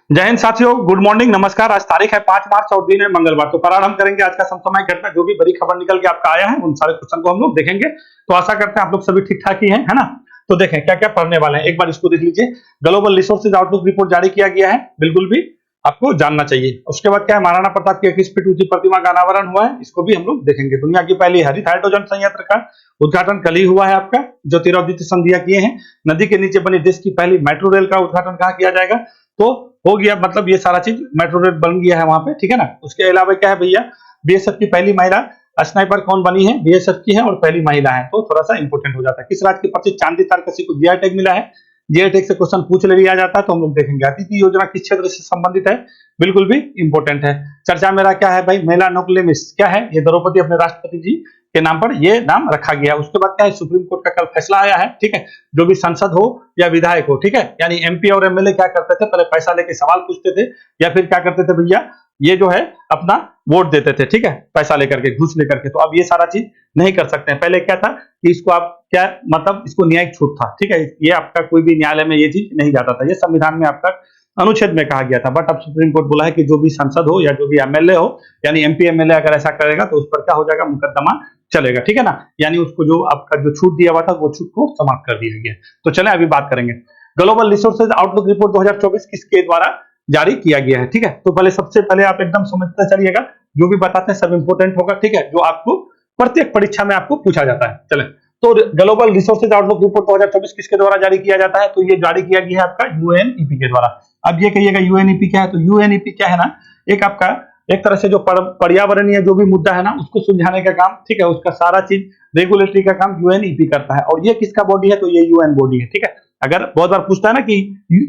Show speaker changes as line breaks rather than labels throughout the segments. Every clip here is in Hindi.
जय हिंद साथियों, गुड मॉर्निंग, नमस्कार। आज तारीख है 5 मार्च और दिन है मंगलवार। तो प्रारंभ करेंगे आज का समसामयिक घटना, जो भी बड़ी खबर निकल के आपका आया है उन सारे क्वेश्चन को हम लोग देखेंगे। तो आशा करते हैं आप लोग सभी ठीक ठाक ही हैं, है ना। तो देखें क्या क्या पढ़ने वाले हैं, एक बार इसको देख लीजिए। ग्लोबल रिसोर्सेज आउटलुक रिपोर्ट जारी किया गया है, बिल्कुल भी आपको जानना चाहिए। उसके बाद क्या है, महाराणा प्रताप की 21 फीट ऊंची प्रतिमा का अनावरण हुआ है, इसको भी हम लोग देखेंगे। दुनिया की पहली हरित हाइड्रोजन संयंत्र का उद्घाटन कल ही हुआ है आपका, ज्योतिरादित्य सिंधिया किए हैं। नदी के नीचे बनी देश की पहली मेट्रो रेल का उद्घाटन कहाँ किया जाएगा, तो हो गया, मतलब ये सारा चीज मेट्रो रेल बन गया है वहां पे, ठीक है ना। उसके अलावा क्या है भैया, बीएसएफ की पहली महिला स्नाइपर कौन बनी है, बीएसएफ की है और पहली महिला है, तो थोड़ा सा इंपोर्टेंट हो जाता है। किस राज्य की प्रसिद्ध चांदी तारकसी को जीआई टैग मिला है, जीआई टैग से क्वेश्चन पूछ लिया जाता है, तो हम लोग देखेंगे। अतिथि योजना किस क्षेत्र से संबंधित है, बिल्कुल भी इंपोर्टेंट है। चर्चा मेरा क्या है भाई, मेला नोक्लेमिस क्या है, ये द्रौपदी अपने राष्ट्रपति जी के नाम पर ये नाम रखा गया। उसके बाद क्या है, सुप्रीम कोर्ट का कल फैसला आया है, ठीक है। जो भी सांसद हो या विधायक हो, ठीक है, यानी एमपी और एमएलए क्या करते थे, पहले पैसा लेके सवाल पूछते थे, या फिर क्या करते थे भैया, ये जो है अपना वोट देते थे, ठीक है, पैसा लेकर के, घूस लेकर के। तो अब ये सारा चीज नहीं कर सकते हैं। पहले क्या था कि इसको आप क्या, मतलब इसको न्यायिक छूट था, ठीक है, ये आपका कोई भी न्यायालय में ये चीज नहीं जाता था, ये संविधान में आपका अनुच्छेद में कहा गया था। बट अब सुप्रीम कोर्ट बोला है कि जो भी सांसद हो या जो भी एमएलए हो, यानी एमपी एमएलए अगर ऐसा करेगा तो उस पर क्या हो जाएगा, मुकदमा चलेगा, ठीक है ना। यानी उसको जो आपका जो छूट दिया हुआ था वो छूट को समाप्त कर दिया गया। तो चले अभी बात करेंगे। ग्लोबल रिसोर्सेज आउटलुक रिपोर्ट 2024 किसके द्वारा जारी किया गया है, ठीक है। तो पहले सबसे पहले आप एकदम समझते चलिएगा, जो भी बताते हैं सब इंपोर्टेंट होगा, ठीक है, जो आपको प्रत्येक परीक्षा में आपको पूछा जाता है। चले, तो ग्लोबल रिसोर्सेज आउटलुक रिपोर्ट 2024 किसके द्वारा जारी किया जाता है, तो ये जारी किया गया है आपका यूएनईपी के द्वारा। अब ये कहिएगा यूएनईपी क्या है, तो यूएनईपी क्या है ना, एक आपका एक तरह से जो पर्यावरणीय जो भी मुद्दा है ना उसको सुलझाने का काम, ठीक है, उसका सारा चीज रेगुलेटरी का काम यूएनईपी करता है। और ये किसका बॉडी है, तो ये यूएन बॉडी है, ठीक है। अगर बहुत बार पूछता है ना कि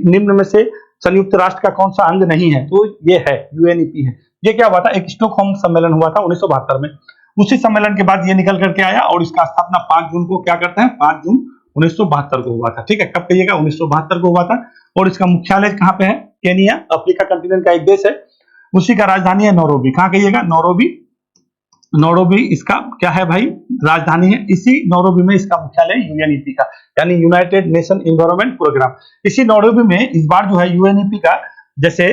निम्न में से संयुक्त राष्ट्र का कौन सा अंग नहीं है, तो ये है, यूएनईपी है। ये क्या हुआ था, एक स्टॉकहोम सम्मेलन हुआ था 1972 में। उसी सम्मेलन के बाद ये निकल करके आया और इसका स्थापना 5 जून को क्या करते हैं, 5 जून 1972 को हुआ था, ठीक है। कब कहिएगा, 1972 को हुआ था। और इसका मुख्यालय कहाँ पे है, केनिया, अफ्रीका कंटिनेंट का एक देश है। उसी का राजधानी है नैरोबी। कहाँ कहिएगा, नैरोबी। नैरोबी इसका क्या है भाई, राजधानी है। इसी नैरोबी में इसका मुख्यालय यूएनईपी का, यानी यूनाइटेड नेशन एनवायरनमेंट प्रोग्राम। इसी नैरोबी में इस बार जो है यूएनईपी का, जैसे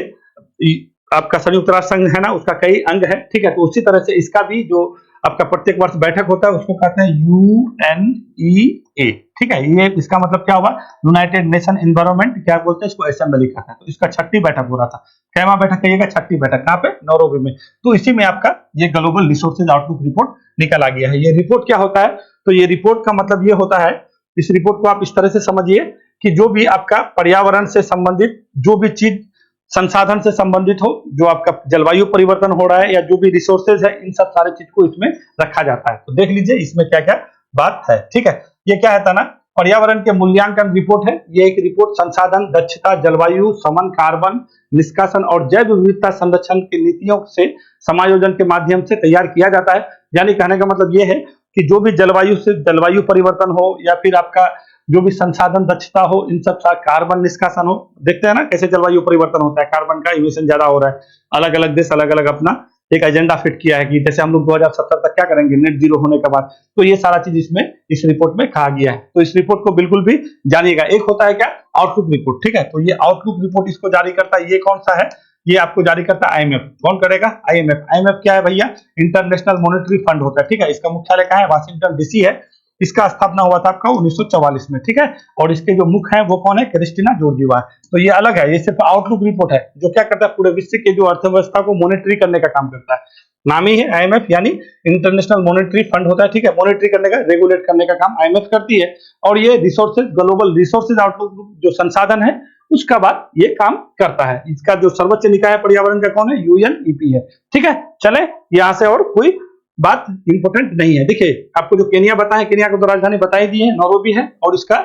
आपका संयुक्त राष्ट्र संघ है ना, उसका कई अंग है, ठीक है। तो उसी तरह से इसका भी जो आपका प्रत्येक वर्ष बैठक होता है उसको कहते हैं यूएनईए, ठीक है। ये इसका मतलब क्या हुआ, यूनाइटेड नेशन एनवायरनमेंट क्या बोलते हैं इसको, असेंबली कहते हैं। तो इसका 6ठी बैठक हो रहा था। कैवा बैठक कहिएगा, 6ठी बैठक। कहाँ पे, नैरोबी में। तो इसी में आपका ये ग्लोबल रिसोर्सेज आउटलुक रिपोर्ट निकल आ गया है। ये रिपोर्ट क्या होता है, तो ये रिपोर्ट का मतलब ये होता है, इस रिपोर्ट को आप इस तरह से समझिए कि जो भी आपका पर्यावरण से संबंधित जो भी चीज संसाधन से संबंधित हो, जो आपका जलवायु परिवर्तन हो रहा है या जो भी रिसोर्सेज है, इन सब सारे चीज को इसमें रखा जाता है। तो देख लीजिए इसमें क्या क्या बात है, ठीक है। ये क्या है ना, पर्यावरण के मूल्यांकन रिपोर्ट है। ये एक रिपोर्ट संसाधन दक्षता, जलवायु समन, कार्बन निष्कासन और जैव विविधता संरक्षण की नीतियों से समायोजन के माध्यम से तैयार किया जाता है। यानी कहने का मतलब ये है कि जो भी जलवायु से जलवायु परिवर्तन हो या फिर आपका जो भी संसाधन दक्षता हो, इन सब का कार्बन निष्कासन हो, देखते हैं ना कैसे जलवायु परिवर्तन होता है, कार्बन का इमिशन ज्यादा हो रहा है। अलग अलग देश अलग अलग अपना एक एजेंडा फिट किया है कि जैसे हम लोग 2070 तक क्या करेंगे, नेट जीरो होने के बाद। तो ये सारा चीज इसमें इस रिपोर्ट में कहा गया है। तो इस रिपोर्ट को बिल्कुल भी जानिएगा। एक होता है क्या, आउटलुक रिपोर्ट, ठीक है। तो ये आउटलुक रिपोर्ट इसको जारी करता है, ये कौन सा है, ये आपको जारी करता है आईएमएफ। कौन करेगा, आईएमएफ। आईएमएफ क्या है भैया, इंटरनेशनल मॉनेटरी फंड होता है, ठीक है। इसका मुख्यालय कहाँ है, वाशिंगटन डीसी है। इसका स्थापना हुआ था आपका 1944 में, ठीक है। और इसके जो मुख्य है वो कौन है, क्रिस्टिना जॉर्जिवा है। तो ये अलग है, ये सिर्फ आउटलुक रिपोर्ट है, जो क्या करता है, पूरे विश्व के जो अर्थव्यवस्था को मॉनिटरी करने का काम करता है। नाम ही है आईएमएफ, यानी इंटरनेशनल मॉनेटरी फंड होता है, ठीक है। मॉनिटरी करने का, रेगुलेट करने का काम आईएमएफ करती है। और ये रिसोर्सेज, ग्लोबल रिसोर्सेज आउटलुक जो संसाधन है उसका बात ये काम करता है। इसका जो सर्वोच्च निकाय है पर्यावरण का कौन है, यूएनईपी है, ठीक है। चले यहां से और कोई बात इंपोर्टेंट नहीं है। देखिए आपको जो केनिया बताए, केनिया को तो राजधानी बताई दी है, नैरोबी है। और इसका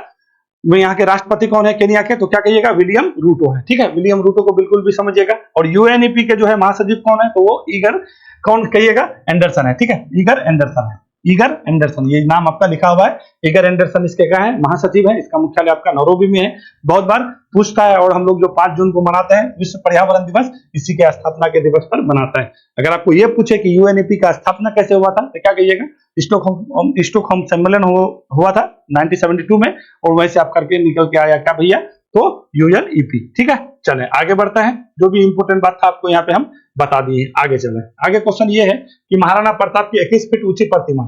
यहाँ के राष्ट्रपति कौन है केनिया के, तो क्या कहिएगा, विलियम रूटो है, ठीक है। विलियम रूटो को बिल्कुल भी समझिएगा। और यूएनईपी के जो है महासचिव कौन है, तो वो ईगर कौन कहिएगा, एंडरसन है, ठीक है। ईगर एंडरसन है, ईगर एंडरसन, ये नाम आपका लिखा हुआ है। ईगर एंडरसन इसके क्या है, महासचिव है। इसका मुख्यालय आपका नैरोबी में है। बहुत बार पूछता है, और हम लोग जो 5 जून को मनाते हैं विश्व पर्यावरण दिवस, इसी के स्थापना के दिवस पर मनाता है। अगर आपको ये पूछे कि यूएनईपी का स्थापना कैसे हुआ था, तो क्या कहिएगा, स्टॉकहोम सम्मेलन हुआ था 1972 में, और वैसे आप करके निकल के आया क्या भैया, तो यूएनईपी। ठीक है, चले आगे बढ़ते हैं। जो भी इंपोर्टेंट बात था आपको यहाँ पे हम बता दिए, आगे चले। आगे क्वेश्चन ये है कि महाराणा प्रताप की 21 फीट ऊंची प्रतिमा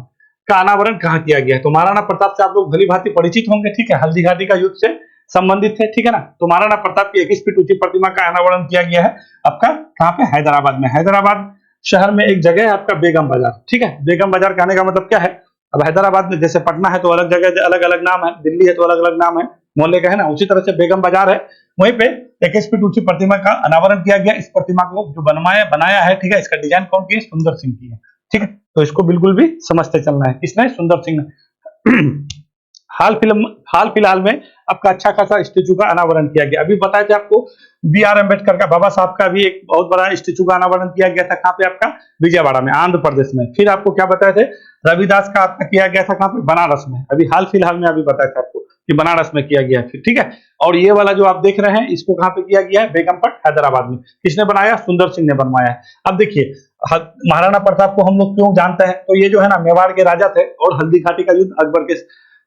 का अनावरण कहाँ किया गया है? तो महाराणा प्रताप से आप लोग भली भांति परिचित होंगे। ठीक है, हल्दी घाटी का युद्ध से संबंधित है। ठीक है ना, तो महाराणा प्रताप की 21 फीट ऊंची प्रतिमा का अनावरण किया गया है आपका कहाँ पे? हैदराबाद में। हैदराबाद शहर में एक जगह है आपका बेगम बाजार। ठीक है, बेगम बाजार कहने का मतलब क्या है? अब हैदराबाद में जैसे पटना है तो अलग जगह अलग अलग नाम है, दिल्ली है तो अलग अलग नाम है मोहल्ले का, है ना, उसी तरह से बेगम बाजार है, वहीं पे 21 फीट ऊंची प्रतिमा का अनावरण किया गया। इस प्रतिमा को जो बनाया है, ठीक है, इसका डिजाइन कौन की है? सुंदर सिंह की है। ठीक है, तो इसको बिल्कुल भी समझते चलना है। किसने? सुंदर सिंह ने। हाल फिलहाल में आपका अच्छा खासा स्टेचू का अनावरण किया गया। अभी बताए थे आपको बी.आर. अम्बेडकर का, बाबा साहब का भी एक बहुत बड़ा स्टेचू का अनावरण किया गया था। कहाँ पे? आपका विजयवाड़ा में, आंध्र प्रदेश में। फिर आपको क्या बताए थे? रविदास का आपका किया गया था कहाँ पे? बनारस में। अभी हाल फिलहाल में अभी बताया था आपको कि बनारस में किया गया है। ठीक है, और ये वाला जो आप देख रहे हैं इसको कहाँ पे किया गया है? बेगमपट हैदराबाद में। किसने बनाया? सुंदर सिंह ने बनवाया है। अब देखिए महाराणा प्रताप को हम लोग क्यों जानते हैं? तो ये जो है ना मेवाड़ के राजा थे और हल्दी घाटी का युद्ध अकबर के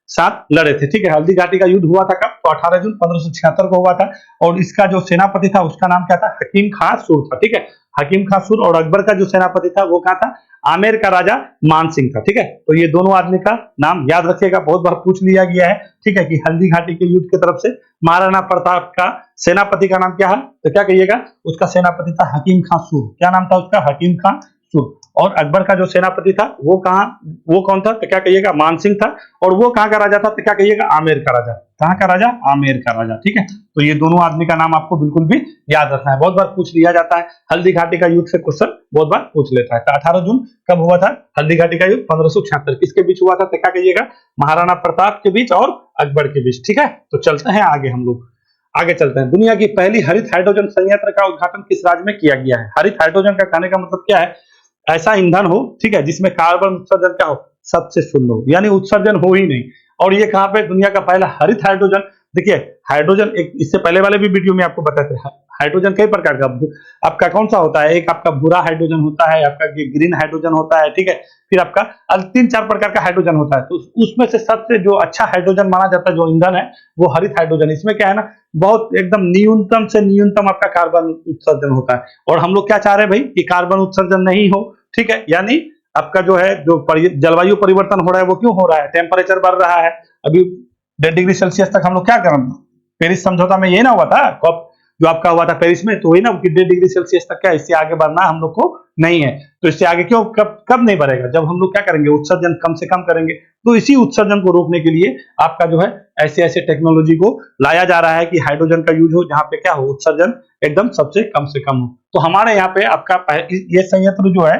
साथ लड़े थे। ठीक है, हल्दी घाटी का युद्ध हुआ था कब? तो 18 जून 1576 को हुआ था। और इसका जो सेनापति था उसका नाम क्या था? हकीम खां सुर था। ठीक है, हकीम खां सुर। और अकबर का जो सेनापति था वो कहाँ था? आमेर का राजा मान सिंह था। ठीक है, तो ये दोनों आदमी का नाम याद रखिएगा, बहुत बार पूछ लिया गया है। ठीक है, कि हल्दी घाटी के युद्ध की तरफ से महाराणा प्रताप का सेनापति का नाम क्या है? तो क्या कहिएगा? उसका सेनापति था हकीम खां सुर। क्या नाम था उसका? हकीम खां सुर। और अकबर का जो सेनापति था वो कौन था? तो क्या कहिएगा? मान सिंह था। और वो कहाँ का राजा था? तो क्या कहिएगा? आमेर का राजा। कहाँ का राजा? आमेर का राजा। ठीक है, तो ये दोनों आदमी का नाम आपको बिल्कुल भी याद रखना है, बहुत बार पूछ लिया जाता है। हल्दी घाटी का युद्ध से क्वेश्चन बहुत बार पूछ लेता है। तो 18 जून कब हुआ था हल्दी घाटी का युद्ध? 1576। किसके बीच हुआ था? तो क्या कहिएगा? महाराणा प्रताप के बीच और अकबर के बीच। ठीक है, तो चलते हैं आगे, हम लोग आगे चलते हैं। दुनिया की पहली हरित हाइड्रोजन संयंत्र का उद्घाटन किस राज्य में किया गया है? हरित हाइड्रोजन का कहने का मतलब क्या है? ऐसा ईंधन हो, ठीक है, जिसमें कार्बन उत्सर्जन क्या हो? सबसे शून्य हो, यानी उत्सर्जन हो ही नहीं। और ये कहाँ पे? दुनिया का पहला हरित हाइड्रोजन। देखिए हाइड्रोजन एक इससे पहले वाले भी वीडियो में आपको बताते हैं, हाइड्रोजन कई प्रकार का आपका कौन सा होता है? एक आपका भूरा हाइड्रोजन होता है, आपका ग्रीन हाइड्रोजन होता है। ठीक है, फिर आपका 3-4 प्रकार का हाइड्रोजन होता है। तो उसमें से सबसे जो अच्छा हाइड्रोजन माना जाता है, जो ईंधन है, वो हरित हाइड्रोजन। इसमें क्या है ना, बहुत एकदम न्यूनतम से न्यूनतम आपका कार्बन उत्सर्जन होता है। और हम लोग क्या चाह रहे हैं भाई? कि कार्बन उत्सर्जन नहीं हो। ठीक है, यानी आपका जो है जो जलवायु परिवर्तन हो रहा है वो क्यों हो रहा है? टेम्परेचर बढ़ रहा है। अभी 1.5 डिग्री सेल्सियस तक हम लोग क्या करें? पेरिस समझौता में ये ना हुआ था, कॉप जो आपका हुआ था पेरिस में, तो वही ना कि 1.5 डिग्री सेल्सियस तक क्या, इससे आगे बढ़ना हम लोग को नहीं है। तो इससे आगे क्यों, कब नहीं बढ़ेगा? जब हम लोग क्या करेंगे? उत्सर्जन कम से कम करेंगे। तो इसी उत्सर्जन को रोकने के लिए आपका जो है ऐसे ऐसे टेक्नोलॉजी को लाया जा रहा है कि हाइड्रोजन का यूज हो, जहां पे क्या हो? उत्सर्जन एकदम सबसे कम से कम हो। तो हमारे यहाँ पे आपका ये संयंत्र जो है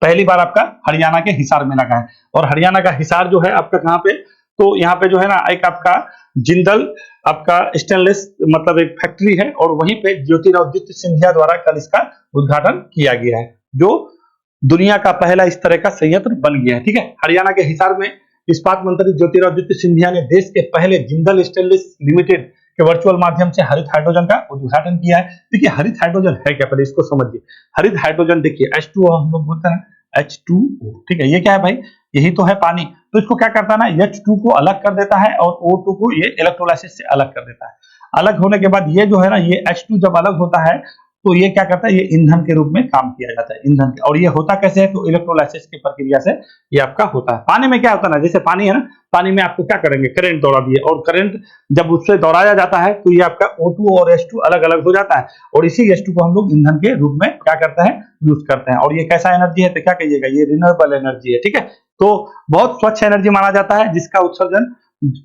पहली बार आपका हरियाणा के हिसार में लगा है। और हरियाणा का हिसार जो है आपका कहाँ पे? तो यहाँ पे जो है ना एक आपका जिंदल आपका स्टेनलेस मतलब एक फैक्ट्री है, और वहीं पे ज्योतिरादित्य सिंधिया द्वारा कल इसका उद्घाटन किया गया है, जो दुनिया का पहला इस तरह का संयंत्र बन गया है। ठीक है, हरियाणा के हिसार में इस्पात मंत्री ज्योतिरादित्य सिंधिया ने देश के पहले जिंदल स्टेनलेस लिमिटेड के वर्चुअल माध्यम से हरित हाइड्रोजन का उद्घाटन किया है। देखिए हरित हाइड्रोजन है क्या, पहले इसको समझिए। हरित हाइड्रोजन देखिए H2O हम लोग बोलते हैं, H2O। ठीक है, ये क्या है भाई? यही तो है पानी। तो इसको क्या करता है ना, H2 को अलग कर देता है और O2 को ये इलेक्ट्रोलाइसिस से अलग कर देता है। अलग होने के बाद ये जो है ना, ये H2 जब अलग होता है तो ये क्या करता है? ये ईंधन के रूप में काम किया जाता है, ईंधन। और ये होता कैसे है? तो इलेक्ट्रोलाइसिस की प्रक्रिया से ये आपका होता है। पानी में क्या होता है ना, जैसे पानी है ना, पानी में आपको क्या करेंगे? करंट दौड़ा दिए, और करंट जब उससे दौड़ाया जाता है तो ये आपका O2 और H2 अलग अलग हो जाता है, और इसी H2 को हम लोग ईंधन के रूप में क्या करते हैं? यूज करते हैं। और ये कैसा एनर्जी है? तो क्या कहिएगा? ये रिन्यूएबल एनर्जी है। ठीक है, तो बहुत स्वच्छ एनर्जी माना जाता है, जिसका उत्सर्जन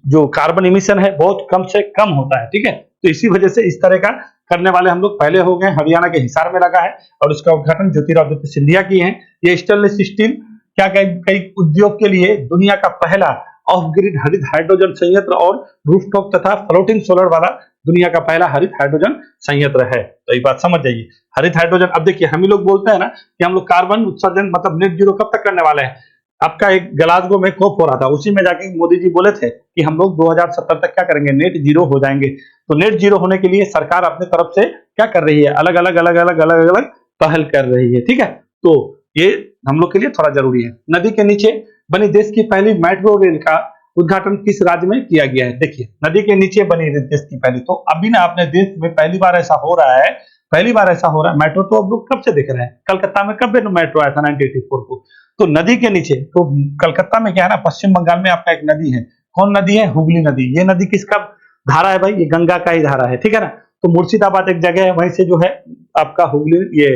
जो कार्बन इमिशन है बहुत कम से कम होता है। ठीक है, तो इसी वजह से इस तरह का करने वाले हम लोग पहले हो गए। हरियाणा के हिसार में लगा है और इसका उद्घाटन ज्योतिरादित्य सिंधिया की है। ये स्टेनलेस स्टील क्या कई उद्योग के लिए दुनिया का पहला ऑफ ग्रिड हरित हाइड्रोजन संयंत्र और रूफटॉप तथा फ्लोटिंग सोलर वाला दुनिया का पहला हरित हाइड्रोजन संयंत्र है। तो ये बात समझ जाइए, हरित हाइड्रोजन। अब देखिए हम ही लोग बोलते हैं ना कि हम लोग कार्बन उत्सर्जन मतलब नेट जीरो कब तक करने वाले हैं। आपका एक ग्लासगो में COP हो रहा था, उसी में जाके मोदी जी बोले थे कि हम लोग 2070 तक क्या करेंगे? नेट जीरो हो जाएंगे। तो नेट जीरो होने के लिए सरकार अपने तरफ से क्या कर रही है? अलग अलग पहल कर रही है। ठीक है, तो ये हम लोग के लिए थोड़ा जरूरी है। नदी के नीचे बनी देश की पहली मेट्रो रेल का उद्घाटन किस राज्य में किया गया है? देखिए, नदी के नीचे बनी देश की पहली, तो अभी ना अपने देश में पहली बार ऐसा हो रहा है, पहली बार ऐसा हो रहा है। मेट्रो तो अब लोग कब से देख रहे हैं, कलकत्ता में कब मेट्रो आया था 1984 को। तो नदी के नीचे, तो कलकत्ता में क्या है ना, पश्चिम बंगाल में आपका एक नदी है, कौन नदी है? हुगली नदी। ये नदी किसका धारा है भाई? ये गंगा का ही धारा है, ठीक है ना। तो मुर्शिदाबाद एक जगह है, वहीं से जो है आपका हुगली, ये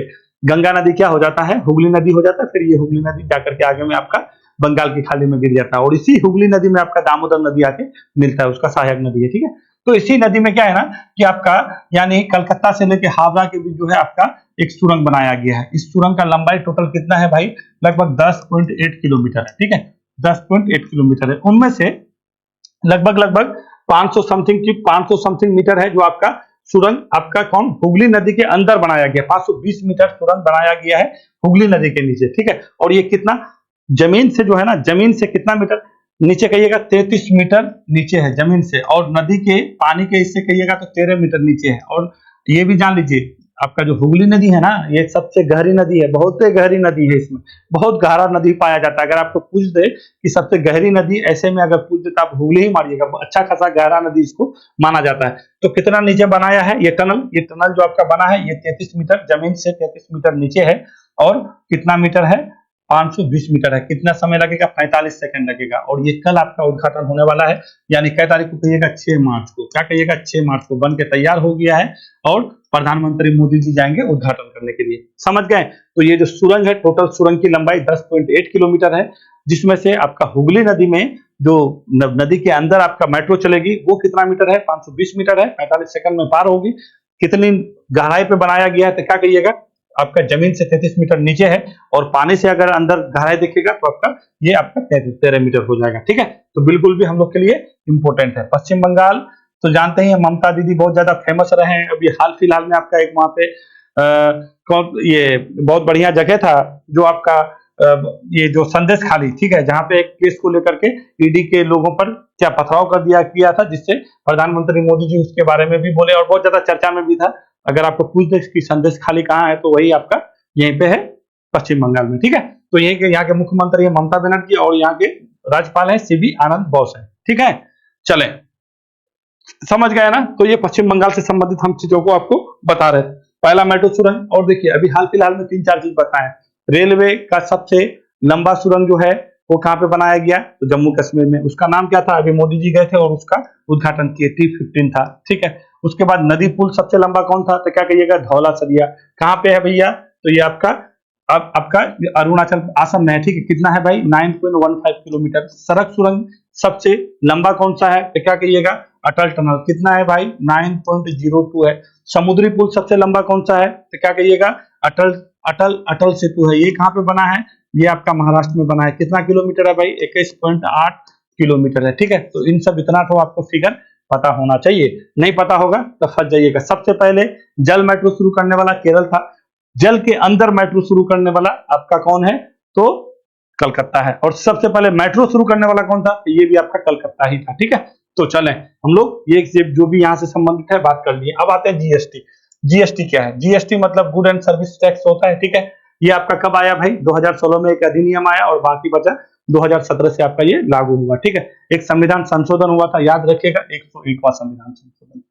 गंगा नदी क्या हो जाता है? हुगली नदी हो जाता है। फिर ये हुगली नदी जाकर के आगे में आपका बंगाल की खाड़ी में गिर जाता है, और इसी हुगली नदी में आपका दामोदर नदी आके मिलता है, उसका सहायक नदी है, ठीक है। तो इसी नदी में क्या है ना कि आपका यानी कलकत्ता से लेके हावड़ा के बीच जो है आपका एक सुरंग बनाया गया है। इस सुरंग का लंबाई टोटल कितना है भाई? लगभग 10.8 किलोमीटर है, ठीक है, 10.8 किलोमीटर है। उनमें से लगभग 500 समथिंग मीटर है जो आपका सुरंग आपका कौन? हुगली नदी के अंदर बनाया गया। 520 मीटर सुरंग बनाया गया है हुगली नदी के नीचे, ठीक है। और ये कितना जमीन से जो है ना, जमीन से कितना मीटर नीचे कहिएगा? 33 मीटर नीचे है जमीन से, और नदी के पानी के इससे कहिएगा तो 13 मीटर नीचे है। और ये भी जान लीजिए, आपका जो हुगली नदी है ना, ये सबसे गहरी नदी है, बहुत गहरी नदी है, इसमें बहुत गहरा नदी पाया जाता है। अगर आपको पूछ दे कि सबसे गहरी नदी, ऐसे में अगर पूछ दे तो आप हुगली ही मारिएगा, अच्छा खासा गहरा नदी इसको माना जाता है। तो कितना नीचे बनाया है ये टनल? ये टनल जो आपका बना है ये 33 मीटर, जमीन से 33 मीटर नीचे है, और कितना मीटर है? 520 मीटर है। कितना समय लगेगा? 45 सेकंड लगेगा। और ये कल आपका उद्घाटन होने वाला है, यानी कै तारीख को कहिएगा? 6 मार्च को। क्या कहिएगा? 6 मार्च को बन के तैयार हो गया है, और प्रधानमंत्री मोदी जी जाएंगे उद्घाटन करने के लिए, समझ गए। तो ये जो सुरंग है, टोटल सुरंग की लंबाई 10.8 किलोमीटर है, जिसमें से आपका हुगली नदी में जो नदी के अंदर आपका मेट्रो चलेगी वो कितना मीटर है? 520 मीटर है, 45 सेकंड में पार होगी। कितनी गहराई पे बनाया गया है? तो क्या कहिएगा? आपका जमीन से 33 मीटर नीचे है, और पानी से अगर अंदर गहराई देखिएगा तो आपका ये आपका 13 मीटर हो जाएगा, ठीक है। तो बिल्कुल भी हम लोग के लिए इंपॉर्टेंट है। पश्चिम बंगाल तो जानते ही हैं, ममता दीदी बहुत ज्यादा फेमस रहे हैं। अभी हाल फिलहाल में आपका एक वहां पे ये बहुत बढ़िया जगह था जो आपका ये जो संदेश खाली, ठीक है, जहां पे एक केस को लेकर के ईडी के लोगों पर क्या पथराव कर दिया किया था, जिससे प्रधानमंत्री मोदी जी उसके बारे में भी बोले और बहुत ज्यादा चर्चा में भी था। अगर आपको पूछ दे कि संदेश खाली कहाँ है, तो वही आपका यहीं पे है, पश्चिम बंगाल में, ठीक है। तो यही के यहाँ के मुख्यमंत्री है ममता बनर्जी, और यहाँ के राज्यपाल है सीबी आनंद बोस है, ठीक है। चले, समझ गए ना। तो ये पश्चिम बंगाल से संबंधित हम चीजों को आपको बता रहे हैं। पहला मेट्रो सुरंग, और देखिए अभी हाल फिलहाल में 3-4 चीज बताए। रेलवे का सबसे लंबा सुरंग जो है वो कहाँ पे बनाया गया? तो जम्मू कश्मीर में। उसका नाम क्या था? अभी मोदी जी गए थे और उसका उद्घाटन किए, T15 था, ठीक है। उसके बाद नदी पुल सबसे लंबा कौन था? तो क्या कहिएगा? धौला सरिया। कहाँ पे है भैया? तो ये आपका आपका अरुणाचल असम में है, ठीक है। कितना है भाई? 9.15 किलोमीटर। सड़क सुरंग सबसे लंबा कौन सा है? तो क्या कहिएगा? अटल टनल। कितना है भाई? 9.02 है। समुद्री पुल सबसे लंबा कौन सा है? तो क्या कहिएगा? अटल अटल अटल सेतु है। ये कहाँ पे बना है? ये आपका महाराष्ट्र में बना है। कितना किलोमीटर है भाई? 21.8 किलोमीटर है, ठीक है। तो इन सब इतना तो आपको फिगर पता होना चाहिए, नहीं पता होगा तो फंस जाइएगा। सबसे पहले जल मेट्रो शुरू करने वाला केरल था, जल के अंदर मेट्रो शुरू करने वाला आपका कौन है? तो कलकत्ता है। और सबसे पहले मेट्रो शुरू करने वाला कौन था? ये भी आपका कलकत्ता ही था, ठीक है। तो चलें हम लोग ये जो भी यहाँ से संबंधित है बात कर लिए। अब आते हैं जीएसटी। जीएसटी क्या है? जीएसटी मतलब गुड एंड सर्विस टैक्स होता है, ठीक है। ये आपका कब आया भाई? 2016 में एक अधिनियम आया, और बाकी बचा 2017 से आपका ये लागू हुआ, ठीक है। एक संविधान संशोधन हुआ था, याद रखिएगा, 101वां संविधान संशोधन।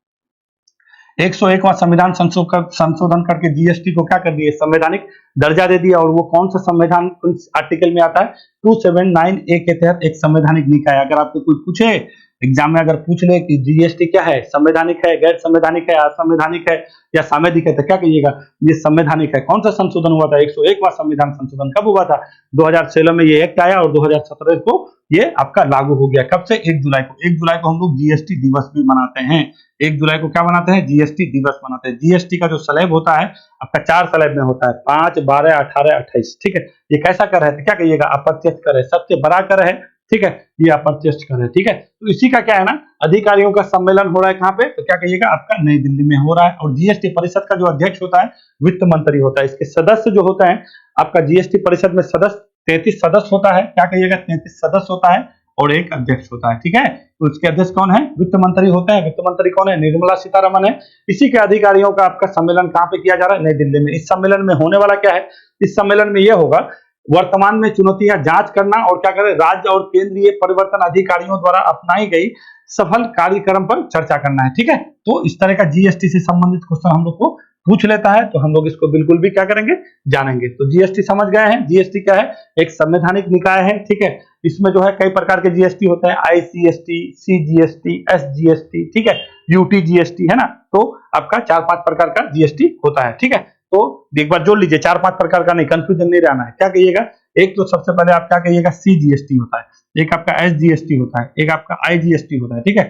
101वां संविधान संशोधन करके जीएसटी को क्या कर दिया? संवैधानिक दर्जा दे दिया। और वो कौन सा संविधान आर्टिकल में आता है? 279A के तहत एक संवैधानिक निकाय। अगर आपको कोई पूछे एग्जाम में, अगर पूछ ले कि जीएसटी क्या है, संवैधानिक है, गैर संवैधानिक है, असंवैधानिक है या सामयिक है, तो क्या कहिएगा? ये संवैधानिक है। कौन सा संशोधन हुआ था? 101वां संविधान संशोधन कब हुआ था? 2016 में ये एक्ट आया, और 2017 को ये आपका लागू हो गया। कब से? 1 जुलाई को। 1 जुलाई को हम लोग जीएसटी दिवस भी मनाते हैं। 1 जुलाई को क्या मनाते हैं? जीएसटी दिवस मनाते हैं। जीएसटी का जो स्लैब होता है आपका 4 स्लैब में होता है, 5, 12, 18, 28, ठीक है। ये कैसा कर है? तो क्या कहिएगा? अप्रत्यक्ष कर है, सबसे बड़ा कर है, ठीक है। ये अप्रत्यक्ष कर है, ठीक है। तो इसी का क्या है ना, अधिकारियों का सम्मेलन हो रहा है कहाँ पे? तो क्या कहिएगा? आपका नई दिल्ली में हो रहा है। और जीएसटी परिषद का जो अध्यक्ष होता है वित्त मंत्री होता है। इसके सदस्य जो होता है आपका जीएसटी परिषद में सदस्य 33 सदस्य होता है। क्या कहिएगा? 33 सदस्य होता है, और एक अध्यक्ष होता है, ठीक है। तो इसके अध्यक्ष कौन है? वित्त मंत्री होते हैं। वित्त मंत्री कौन है? निर्मला सीतारमण है। इसी के अधिकारियों का आपका सम्मेलन कहाँ पे किया जा रहा है? नई दिल्ली में। इस सम्मेलन में होने वाला क्या है? इस सम्मेलन में यह होगा वर्तमान में चुनौतियां जांच करना और क्या करें, राज्य और केंद्रीय परिवर्तन अधिकारियों द्वारा अपनाई गई सफल कार्यक्रम पर चर्चा करना है। ठीक है, तो इस तरह का जीएसटी से संबंधित क्वेश्चन हम लोग को पूछ लेता है, तो हम लोग इसको बिल्कुल भी क्या करेंगे, जानेंगे। तो जीएसटी समझ गए हैं, जीएसटी क्या है, एक संवैधानिक निकाय है। ठीक है, इसमें जो है कई प्रकार के जीएसटी होते हैं, आईसीएसटी, सीजीएसटी, एसजीएसटी, ठीक है, यूटीजीएसटी, है ना। तो आपका 4-5 प्रकार का जीएसटी होता है। ठीक है, तो एक बार जोड़ लीजिए, 4-5 प्रकार का नहीं, कंफ्यूजन नहीं रहना है। क्या कहिएगा, एक तो सबसे पहले आप क्या कहिएगा, सीजीएसटी होता है, एक आपका एसजीएसटी होता है, एक आपका आईजीएसटी होता है। ठीक है,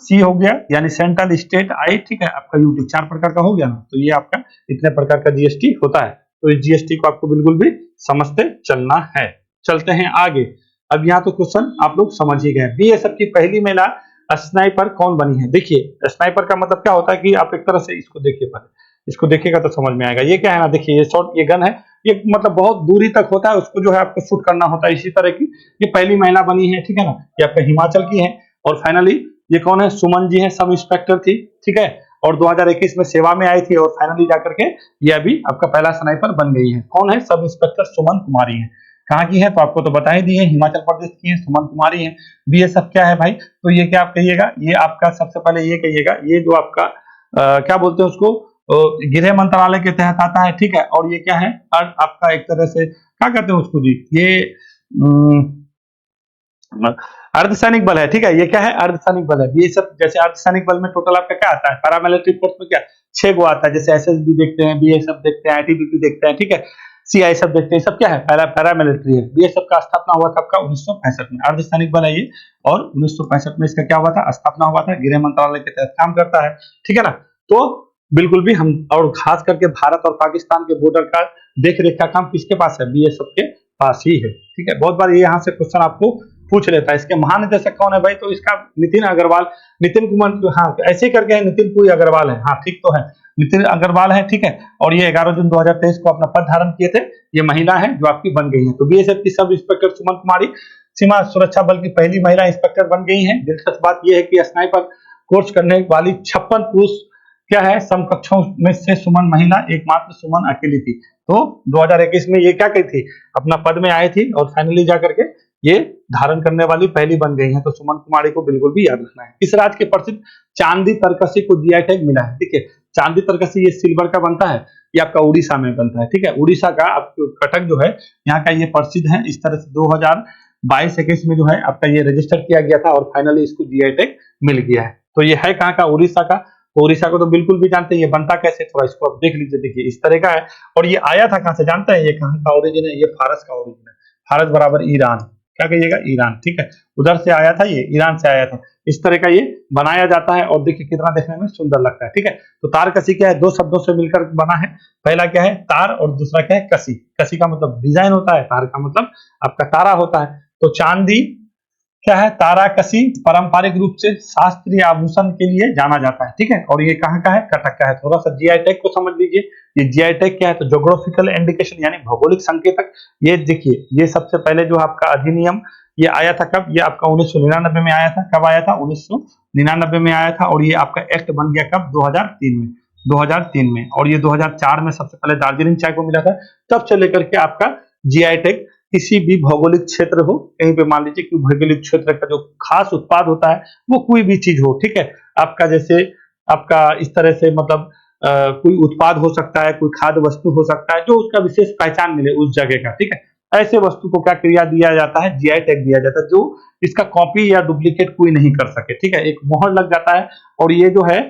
सी हो गया यानी सेंट्रल स्टेट, आई, ठीक है, आपका यूटी, 4 प्रकार का हो गया ना। तो ये आपका इतने प्रकार का जीएसटी होता है। तो इस जीएसटी को आपको बिल्कुल भी समझते चलना है। चलते हैं आगे। अब यहाँ तो क्वेश्चन आप लोग समझ ही गए। बीएसएफ की पहली महिला स्नाइपर कौन बनी है। देखिए, स्नाइपर का मतलब क्या होता है कि आप एक तरह से इसको देखिए, पहले इसको देखिएगा तो समझ में आएगा। ये क्या है ना, देखिए ये शॉट, ये गन है, ये मतलब बहुत दूरी तक होता है, उसको जो है आपको शूट करना होता है। इसी तरह की ये पहली महिला बनी है। ठीक है ना, ये आपका हिमाचल की है। और फाइनली ये कौन है, सुमन जी है, सब इंस्पेक्टर थी। ठीक है, और 2021 में सेवा में आई थी और फाइनली जाकर के ये अभी आपका पहला स्नाइपर बन गई है। कौन है, सब इंस्पेक्टर सुमन कुमारी है। कहाँ की है, तो आपको तो बता ही दी है, हिमाचल प्रदेश की है, सुमन कुमारी है। बीएसएफ क्या है भाई, तो ये क्या आप कहिएगा, ये आपका सबसे पहले ये कहिएगा, ये जो आपका क्या बोलते हैं उसको, गृह मंत्रालय के तहत आता है। ठीक है, और ये क्या है, आपका एक तरह से क्या कहते हैं उसको जी, ये अर्धसैनिक बल है। ठीक है, ये क्या है, अर्धसैनिक बल है। ये सब जैसे अर्धसैनिक बल में टोटल आपका क्या आता है, पैरामिलिट्री फोर्स में क्या 6 गो आता है, जैसे एसएसबी देखते हैं, बीएसएफ देखते हैं, आईटीबीपी देखते हैं। ठीक है, सीआईएसएफ देखते हैं, सब क्या है, पैरामिलिट्री है। बीएसएफ का स्थापना हुआ था आपका 1965 में, अर्धसैनिक बल है ये, और 1965 में इसका क्या हुआ था, स्थापना हुआ था, गृह मंत्रालय के तहत काम करता है। ठीक है ना, तो बिल्कुल भी हम, और खास करके भारत और पाकिस्तान के बॉर्डर का देख रेख का काम किसके पास है, बीएसएफ के पास ही है। ठीक है, बहुत बार ये यहाँ से क्वेश्चन आपको पूछ लेता है। इसके महानिदेशक कौन है भाई, तो इसका नितिन अग्रवाल, नितिन कुमार, हाँ ऐसे ही करके है, नितिन पुरी अग्रवाल है, हाँ ठीक तो है, नितिन अग्रवाल है। ठीक है, और ये 11 जून 2023 को अपना पद धारण किए थे। ये महिला है जो आपकी बन गई है। तो बीएसएफ की सब इंस्पेक्टर सुमन कुमारी सीमा सुरक्षा बल की पहली महिला इंस्पेक्टर बन गई है। दिलचस्प बात यह है कि स्नाइपर कोर्स करने वाली 56 पुरुष क्या है, समकक्षों में से सुमन महिला एकमात्र सुमन अकेली थी। तो 2021 में ये क्या कही थी, अपना पद में आई थी और फाइनली जाकर के ये धारण करने वाली पहली बन गई है। तो सुमन कुमारी को बिल्कुल भी याद रखना है। इस राज्य के प्रसिद्ध चांदी तरकसी को जीआई टैग मिला है। ठीक है, चांदी तरकसी ये सिल्वर का बनता है, ये आपका उड़ीसा में बनता है। ठीक है, उड़ीसा का कटक जो है यहाँ का ये प्रसिद्ध है। इस तरह से 2022-21 में जो है आपका ये रजिस्टर किया गया था और फाइनली इसको जीआई टैग मिल गया है। तो ये है कहाँ का, उड़ीसा का। तो उड़ीसा को तो बिल्कुल भी जानते हैं, ये बनता कैसे, थोड़ा इसको आप देख लीजिए। देखिए इस तरह का है, और ये आया था कहाँ से जानते हैं, ये कहाँ का ओरिजिन है, ये फारस का ओरिजिन है। फारस बराबर ईरान, क्या कहिएगा, ईरान। ठीक है, उधर से आया था, ये ईरान से आया था। इस तरह का ये बनाया जाता है और देखिए कितना देखने में सुंदर लगता है। ठीक है, तो तारकसी क्या है, 2 शब्दों से मिलकर बना है। पहला क्या है, तार, और दूसरा क्या है, कसी। कसी का मतलब डिजाइन होता है, तार का मतलब आपका तारा होता है। तो चांदी क्या है, ताराकसी पारंपरिक रूप से शास्त्रीय आभूषण के लिए जाना जाता है। ठीक है, और ये कहाँ का है, कटक का है। थोड़ा सा जीआई टैग को समझ लीजिए। ये जीआई टैग क्या है, तो ज्योग्राफिकल इंडिकेशन यानी भौगोलिक संकेतक। ये देखिए, ये सबसे पहले जो आपका अधिनियम ये आया था कब, ये आपका 1999 में आया था। कब आया था, 1999 में आया था। और ये आपका एक्ट बन गया कब, 2003 में, 2003 में। और ये 2004 में सबसे पहले दार्जिलिंग चाय को मिला था। तब से लेकर के आपका जीआई टैग किसी भी भौगोलिक क्षेत्र हो, कहीं पे मान लीजिए कि भौगोलिक क्षेत्र का जो खास उत्पाद होता है वो कोई भी चीज हो। ठीक है, आपका जैसे आपका इस तरह से मतलब कोई उत्पाद हो सकता है, कोई खाद्य वस्तु हो सकता है, जो उसका विशेष पहचान मिले उस जगह का। ठीक है, ऐसे वस्तु को क्या क्रिया दिया जाता है, जीआई टैग दिया जाता है, जो इसका कॉपी या डुप्लीकेट कोई नहीं कर सके। ठीक है, एक मोहर लग जाता है। और ये जो है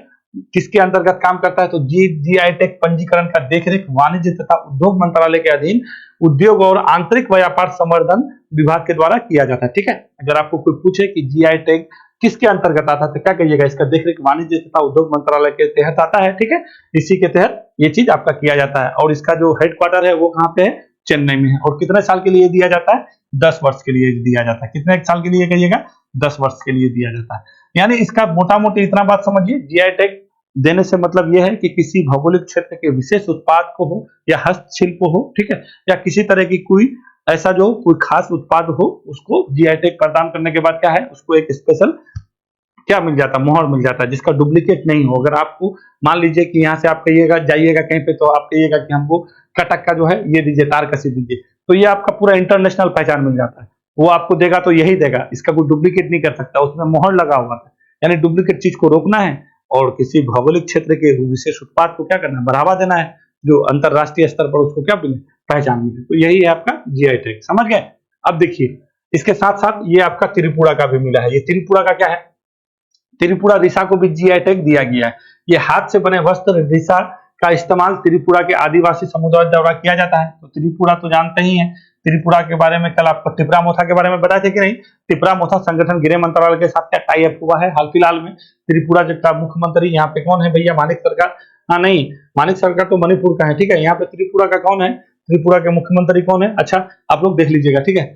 किसके अंतर्गत काम करता है, तो जीआई टैग पंजीकरण का देखरेख वाणिज्य तथा उद्योग मंत्रालय के अधीन उद्योग और आंतरिक व्यापार संवर्धन विभाग के द्वारा किया जाता है। ठीक है, अगर आपको कोई पूछे कि जीआई टैग किसके अंतर्गत आता है तो क्या कहिएगा, इसका देखरेख वाणिज्य तथा उद्योग मंत्रालय के तहत आता है। ठीक है, इसी के तहत ये चीज आपका किया जाता है। और इसका जो हेडक्वार्टर है वो कहाँ पे है, चेन्नई में है। और कितने साल के लिए दिया जाता है, 10 वर्ष के लिए दिया जाता है। कितने साल के लिए कहिएगा, 10 वर्ष के लिए दिया जाता है। यानी इसका मोटा मोटी इतना बात समझिए, जीआई टैग देने से मतलब यह है कि किसी भौगोलिक क्षेत्र के विशेष उत्पाद को हो या हस्तशिल्प हो, ठीक है, या किसी तरह की कोई ऐसा जो कोई खास उत्पाद हो, उसको जीआई टैग प्रदान करने के बाद क्या है, उसको एक स्पेशल क्या मिल जाता है, मोहर मिल जाता है, जिसका डुप्लीकेट नहीं हो। अगर आपको मान लीजिए कि यहाँ से आप कहिएगा, जाइएगा कहीं पे, तो आप कहिएगा कि हमको कटक का जो है ये दीजिए, तारकसी दीजिए, तो ये आपका पूरा इंटरनेशनल पहचान मिल जाता है। वो आपको देगा तो यही देगा, इसका कोई डुप्लीकेट नहीं कर सकता, उसमें मोहर लगा हुआ है। यानी डुप्लीकेट चीज को रोकना है और किसी भौगोलिक क्षेत्र के विशेष उत्पाद को क्या करना है, बढ़ावा देना है, जो अंतरराष्ट्रीय स्तर पर उसको क्या मिले, पहचान मिले। तो यही है आपका जीआई टैग, समझ गए। अब देखिए इसके साथ साथ ये आपका त्रिपुरा का भी मिला है। ये त्रिपुरा का क्या है, त्रिपुरा रिसा को भी जीआई टैग दिया गया है। ये हाथ से बने वस्त्र रिसा का इस्तेमाल त्रिपुरा के आदिवासी समुदाय द्वारा किया जाता है। तो त्रिपुरा तो जानते ही हैं, त्रिपुरा के बारे में कल आपको टिपरा मोथा के बारे में बताए थे कि नहीं। टिपरा मोथा संगठन गृह मंत्रालय के साथ क्या टाई अप हुआ है हाल फिलहाल में। त्रिपुरा का मुख्यमंत्री यहाँ पे कौन है भैया, मानिक सरकार। हाँ नहीं, मानिक सरकार तो मणिपुर का है, ठीक है। यहाँ पे त्रिपुरा का कौन है, त्रिपुरा के मुख्यमंत्री कौन है, अच्छा आप लोग देख लीजिएगा, ठीक है।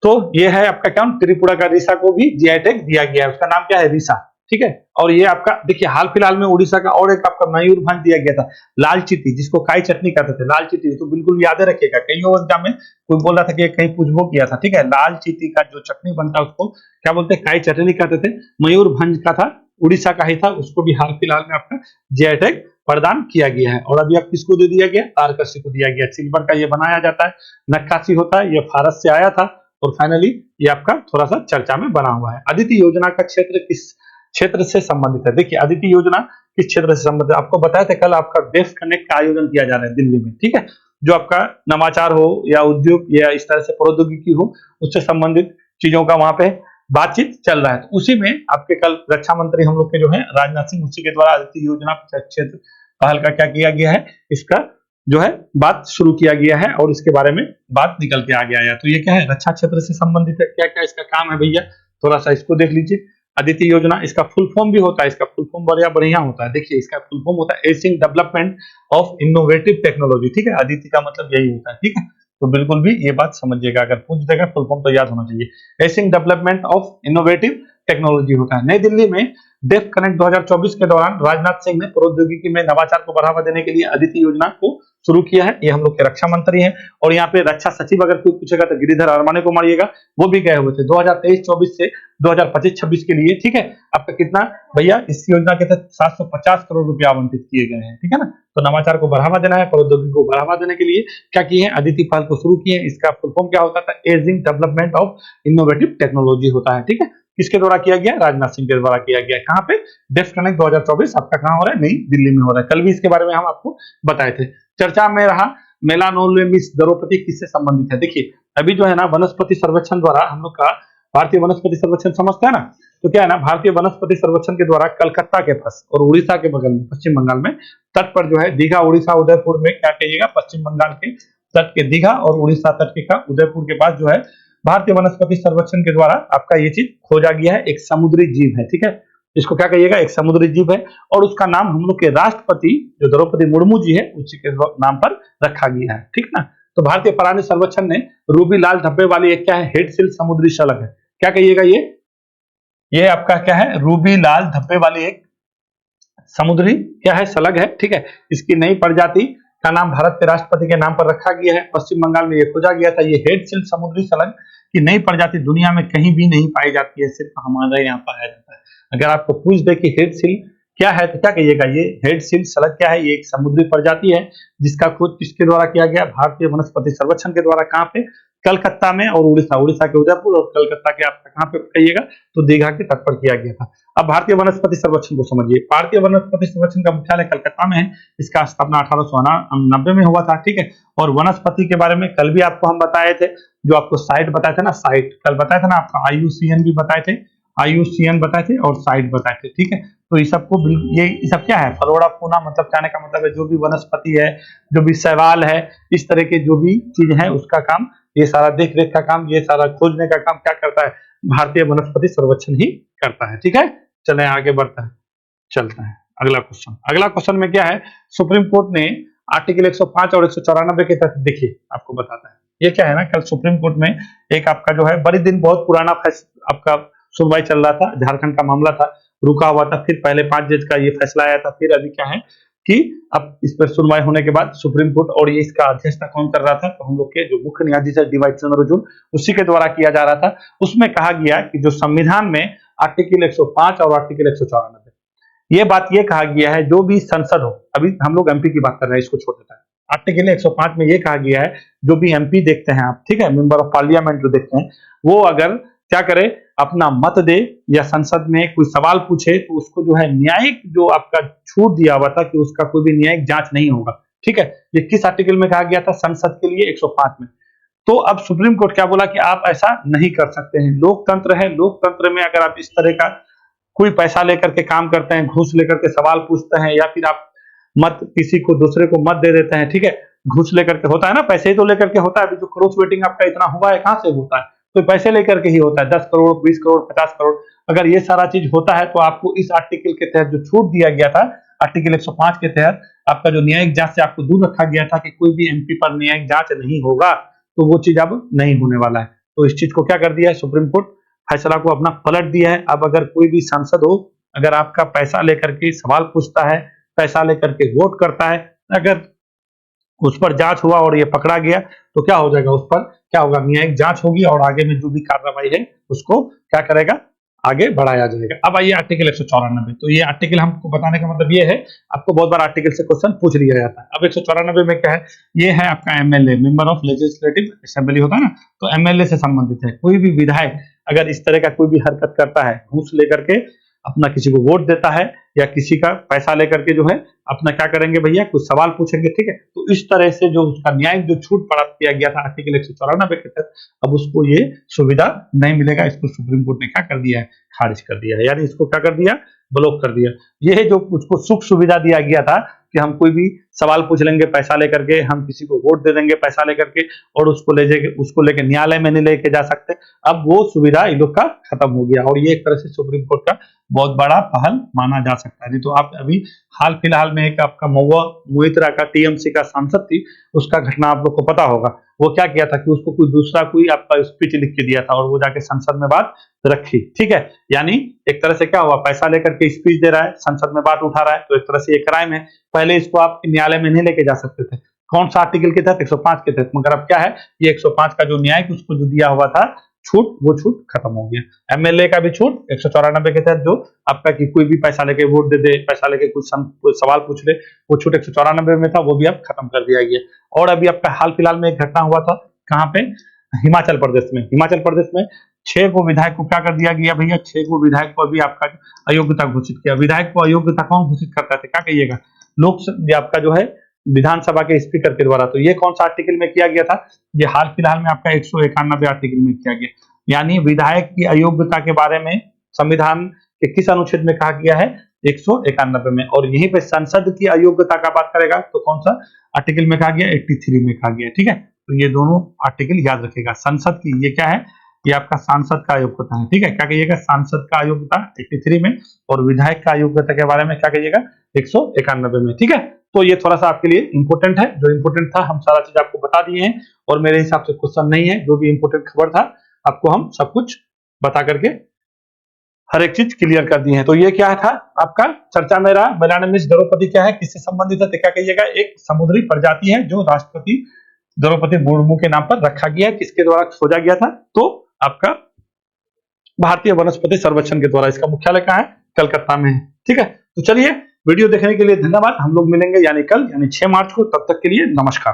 तो ये है आपका क्या, त्रिपुरा का रिसा को भी जीआई टैग दिया गया है, उसका नाम क्या है, रिसा, ठीक है। और ये आपका देखिए हाल फिलहाल में उड़ीसा का और एक आपका मयूरभंज दिया गया था, लाल चीटी, जिसको काई चटनी कहते थे, लाल चीटी। तो बिल्कुल याद रखिएगा, कई एग्जाम में कोई बोल रहा था कि कहीं पूछबो किया था, ठीक है। लाल चीटी का जो चटनी बनता है उसको क्या बोलते हैं, काई चटनी कहते थे। मयूरभंज का था, उड़ीसा का ही था, उसको भी हाल फिलहाल में आपका जीआई टैग प्रदान किया गया है। और अभी आप किसको दे दिया गया, तारकशी को दिया गया। सिल्वर का ये बनाया जाता है, नक्काशी होता है, ये फारस से आया था। और फाइनली ये आपका थोड़ा सा चर्चा में बना हुआ है। अदिति योजना का क्षेत्र किस क्षेत्र से संबंधित है। देखिए अदिति योजना किस क्षेत्र से संबंधित है, आपको बताया था कल, आपका डेफ कनेक्ट का आयोजन किया जा रहा है दिल्ली में, ठीक है। जो आपका नवाचार हो या उद्योग या इस तरह से प्रौद्योगिकी हो, उससे संबंधित चीजों का वहां पे बातचीत चल रहा है। तो उसी में आपके कल रक्षा मंत्री हम लोग के जो है राजनाथ सिंह, उसी के द्वारा अदिति योजना क्षेत्र पहल का क्या किया गया है, इसका जो है बात शुरू किया गया है और इसके बारे में बात निकल के आ गया है। तो ये क्या है, रक्षा क्षेत्र से संबंधित है। क्या क्या इसका काम है भैया, थोड़ा सा इसको देख लीजिए। अदिति योजना, इसका फुल फॉर्म भी होता है, इसका फुल फॉर्म बढ़िया होता है। देखिए इसका फुल फॉर्म होता है एसिंग डेवलपमेंट ऑफ इनोवेटिव टेक्नोलॉजी, ठीक है। अदिति का मतलब यही होता है, ठीक है। तो बिल्कुल भी ये बात समझिएगा, अगर पूछ देगा फुल फॉर्म तो याद होना चाहिए। एसिंग डेवलपमेंट ऑफ इनोवेटिव टेक्नोलॉजी होता है। नई दिल्ली में डेफ कनेक्ट 2024 के दौरान राजनाथ सिंह ने प्रौद्योगिकी में नवाचार को बढ़ावा देने के लिए अदिति योजना को शुरू किया है। ये हम लोग के रक्षा मंत्री हैं। और यहाँ पे रक्षा सचिव अगर कोई पूछेगा तो गिरिधर अरमाने को मारिएगा, वो भी गए हुए थे 2023-24 से 2025-26 के लिए, ठीक है। आपका कितना भैया, इस योजना के तहत 750 करोड़ रुपया आवंटित किए गए हैं, ठीक है ना। तो नवाचार को बढ़ावा देना है, प्रौद्योगिकी को बढ़ावा देने के लिए क्या किए हैं, अदिति पहल को शुरू किए हैं। इसका फुल फॉर्म क्या होता था, ageing development of innovative technology होता है, ठीक है। किसके द्वारा किया गया, राजनाथ सिंह के द्वारा किया गया। कहाँ पे, डेफ कनेक्ट 2024 आपका कहाँ हो रहा है, नई दिल्ली में हो रहा है। कल भी इसके बारे में हम आपको बताए थे। चर्चा में रहा मेलानोल्वेमिस द्रौपदी किससे संबंधित है। देखिए अभी जो है ना, वनस्पति सर्वेक्षण द्वारा हम लोग का भारतीय वनस्पति सर्वेक्षण समझते हैं ना, तो क्या है ना, भारतीय वनस्पति सर्वेक्षण के द्वारा कलकत्ता के पास और उड़ीसा के बगल में पश्चिम बंगाल में तट पर जो है दीघा, उड़ीसा, उदयपुर में क्या कहिएगा, पश्चिम बंगाल के तट के दीघा और उड़ीसा तट के का उदयपुर के पास जो है भारतीय वनस्पति सर्वेक्षण के द्वारा आपका ये चीज खोजा गया है। एक समुद्री जीव है, ठीक है। इसको क्या कहिएगा, एक समुद्री जीव है। और उसका नाम हम लोग के राष्ट्रपति जो द्रौपदी मुर्मू जी है उसी के नाम पर रखा गया है, ठीक ना। तो भारतीय प्राणी सर्वेक्षण ने रूबी लाल धब्बे वाली एक क्या है, हेड सिल समुद्री शलभ है। क्या कहिएगा, ये आपका क्या है, रूबी लाल धब्बे वाली एक समुद्री क्या है, शलभ है, ठीक है। इसकी नई प्रजाति का नाम भारत के राष्ट्रपति के नाम पर रखा गया है। पश्चिम बंगाल में ये खोजा गया था। ये हेड सिल समुद्री शलभ की नई प्रजाति दुनिया में कहीं भी नहीं पाई जाती है, सिर्फ हमारे यहाँ पाया जाता है। अगर आपको पूछ दे कि हेड सिल क्या है तो क्या कहिएगा, ये हेड सिल शलभ क्या है, ये एक समुद्री प्रजाति है जिसका खोज किसके द्वारा किया गया, भारतीय वनस्पति सर्वेक्षण के द्वारा। कहाँ पे, कलकत्ता में और उड़ीसा के उदयपुर और कलकत्ता के आपका कहाँ पे कहिएगा, तो दीघा के तट पर किया गया था। अब भारतीय वनस्पति सर्वेक्षण को समझिए। भारतीय वनस्पति सर्वेक्षण का मुख्यालय कलकत्ता में है। इसका स्थापना 1890 में हुआ था, ठीक है। और वनस्पति के बारे में कल भी आपको हम बताए थे, जो आपको साइट बताए थे ना, साइट कल बताया था ना आपका, IUCN भी बताए थे, IUCN बताए थे और साइट बताए थे, ठीक है। तो ये सबको, ये सब क्या है, फलोड़ा फूना, मतलब कहने का मतलब है जो भी वनस्पति है, जो भी शैवाल है, इस तरह के जो भी चीज है उसका काम, ये सारा देख रेख का काम, ये सारा खोजने का काम क्या करता है, भारतीय वनस्पति सर्वेक्षण ही करता है, ठीक है। चले आगे बढ़ता है, चलता है अगला क्वेश्चन। अगला क्वेश्चन में क्या है, सुप्रीम कोर्ट ने आर्टिकल 105 और 194 के तहत, देखिए आपको बताता है, ये क्या है ना, कल सुप्रीम कोर्ट में एक आपका जो है बड़ी दिन बहुत पुराना आपका सुनवाई चल रहा था, झारखंड का मामला था, रुका हुआ था, फिर पहले 5 जज का ये फैसला आया था, फिर अभी क्या है कि अब इस पर सुनवाई होने के बाद सुप्रीम कोर्ट, और ये इसका अध्यक्षता कौन कर रहा था, तो हम लोग के जो मुख्य न्यायाधीश है DY चंद्रचूड़, उसी के द्वारा किया जा रहा था। उसमें कहा गया कि जो संविधान में आर्टिकल 105 और आर्टिकल 194, ये बात ये कहा गया है, जो भी संसद हो, अभी हम लोग MP की बात कर रहे हैं, इसको छोड़ देता है, आर्टिकल 105 में ये कहा गया है, जो भी एमपी देखते हैं आप, ठीक है, मेंबर ऑफ पार्लियामेंट जो देखते हैं, वो अगर क्या करे, अपना मत दे या संसद में कोई सवाल पूछे तो उसको जो है न्यायिक जो आपका छूट दिया हुआ था कि उसका कोई भी न्यायिक जांच नहीं होगा, ठीक है। ये किस आर्टिकल में कहा गया था? संसद के लिए 105 में। तो अब सुप्रीम कोर्ट क्या बोला कि आप ऐसा नहीं कर सकते हैं, लोकतंत्र है, लोकतंत्र में अगर आप इस तरह का कोई पैसा लेकर के काम करते हैं, घूस लेकर के सवाल पूछते हैं, या फिर आप मत किसी को दूसरे को मत दे देते हैं, ठीक है, घूस लेकर के होता है ना, पैसे ही तो लेकर के होता है। अभी जो क्रॉस वोटिंग आपका इतना हुआ है, कहां से होता है? तो पैसे लेकर के ही होता है, 10 करोड़, 20 करोड़, 50 करोड़। अगर ये सारा चीज होता है तो आपको इस आर्टिकल के तहत जो छूट दिया गया था, आर्टिकल 105 के तहत आपका जो न्यायिक जांच से आपको दूर रखा गया था कि कोई भी एमपी पर न्यायिक जांच नहीं होगा, तो वो चीज अब नहीं होने वाला है। तो इस चीज को क्या कर दिया है सुप्रीम कोर्ट, फैसला को अपना पलट दिया है। अब अगर कोई भी सांसद हो, अगर आपका पैसा लेकर के सवाल पूछता है, पैसा लेकर के वोट करता है, अगर उस पर जांच हुआ और ये पकड़ा गया तो क्या हो जाएगा, उस पर क्या होगा, न्यायिक जांच होगी और आगे में जो भी कार्रवाई है उसको क्या करेगा, आगे बढ़ाया जाएगा। अब आइए आर्टिकल 194। तो ये आर्टिकल हमको बताने का मतलब ये है, आपको बहुत बार आर्टिकल से क्वेश्चन पूछ लिया जाता है। अब 194 में क्या है, ये है आपका MLA, member of legislative assembly होता है ना, तो एमएलए से संबंधित है। कोई भी विधायक अगर इस तरह का कोई भी हरकत करता है, घूस लेकर के अपना किसी को वोट देता है या किसी का पैसा लेकर के जो है अपना क्या करेंगे भैया, कुछ सवाल पूछेंगे, ठीक है, तो इस तरह से जो उसका न्यायिक जो छूट प्राप्त किया गया था आर्टिकल 194 के तहत, अब उसको ये सुविधा नहीं मिलेगा। इसको सुप्रीम कोर्ट ने क्या कर दिया है, खारिज कर दिया है, यानी इसको क्या कर दिया, ब्लॉक कर दिया। ये जो उसको सुख सुविधा दिया गया था कि हम कोई भी सवाल पूछ लेंगे पैसा लेकर के, हम किसी को वोट दे देंगे पैसा लेकर के, और उसको लेके न्यायालय में नहीं लेके जा सकते, अब वो सुविधा इन लोग का खत्म हो गया। और ये एक तरह से सुप्रीम कोर्ट का बहुत बड़ा पहल माना जा सकता है। नहीं तो आप अभी हाल फिलहाल में एक आपका महुआ मोइत्रा का टीएमसी का सांसद थी, उसका घटना आप लोग को पता होगा। वो क्या किया था कि उसको कोई आपका स्पीच लिख के दिया था और वो जाके संसद में बात रखी, ठीक है, यानी एक तरह से क्या हुआ, पैसा लेकर के स्पीच दे रहा है, संसद में बात उठा रहा है, तो एक तरह से ये क्राइम है। पहले इसको आप न्यायालय में नहीं लेके जा सकते थे, कौन सा आर्टिकल के तहत, 105 के तहत, मगर अब क्या है, ये 105 का जो न्याय उसको जो दिया हुआ था छूट, वो छूट खत्म हो गया। एमएलए का भी छूट 194 के तहत जो आपका कि कोई भी पैसा लेके वोट दे दे, पैसा लेके कुछ सवाल पूछ ले, वो छूट 194 में था, वो भी अब खत्म कर दिया गया। और अभी आपका हाल फिलहाल में एक घटना हुआ था, कहाँ पे, हिमाचल प्रदेश में। हिमाचल प्रदेश में 6 को विधायक को क्या कर दिया गया भैया, 6 को विधायक को अभी आपका अयोग्यता घोषित किया। विधायक को अयोग्यता कौन घोषित करता था, क्या कहिएगा, लोक आपका जो है विधानसभा के स्पीकर के द्वारा। तो ये कौन सा आर्टिकल में किया गया था, ये हाल फिलहाल में आपका 191 आर्टिकल में किया गया। यानी विधायक की अयोग्यता के बारे में संविधान के किस अनुच्छेद में कहा गया है, 191 में। और यहीं पे संसद की अयोग्यता का बात करेगा तो कौन सा आर्टिकल में कहा गया, 83 में कहा गया, ठीक है। तो ये दोनों आर्टिकल याद रखेगा। संसद की ये क्या है, ये आपका सांसद का अयोग्यता है, ठीक है, क्या कहिएगा, सांसद का अयोग्यता 83 में, और विधायक का अयोग्यता के बारे में क्या कहिएगा, 191 में, ठीक है। तो ये थोड़ा सा आपके लिए इंपॉर्टेंट है, जो इंपॉर्टेंट था हम सारा चीज आपको बता दिए हैं, और मेरे हिसाब से क्वेश्चन नहीं है, जो भी इंपॉर्टेंट खबर था आपको हम सब कुछ बता करके हर एक चीज क्लियर कर दी है। तो ये क्या था आपका चर्चा में रहा, मेलानिमिस द्रौपदी क्या है, किससे संबंधित है, तो क्या कहिएगा, एक समुद्री प्रजाति है जो राष्ट्रपति द्रौपदी मुर्मू के नाम पर रखा गया है। किसके द्वारा खोजा गया था, तो आपका भारतीय वनस्पति सर्वेक्षण के द्वारा। इसका मुख्यालय कहाँ है, कलकत्ता में है, ठीक है। तो चलिए, वीडियो देखने के लिए धन्यवाद। हम लोग मिलेंगे यानी कल, यानी 6 मार्च को। तब तक के लिए नमस्कार।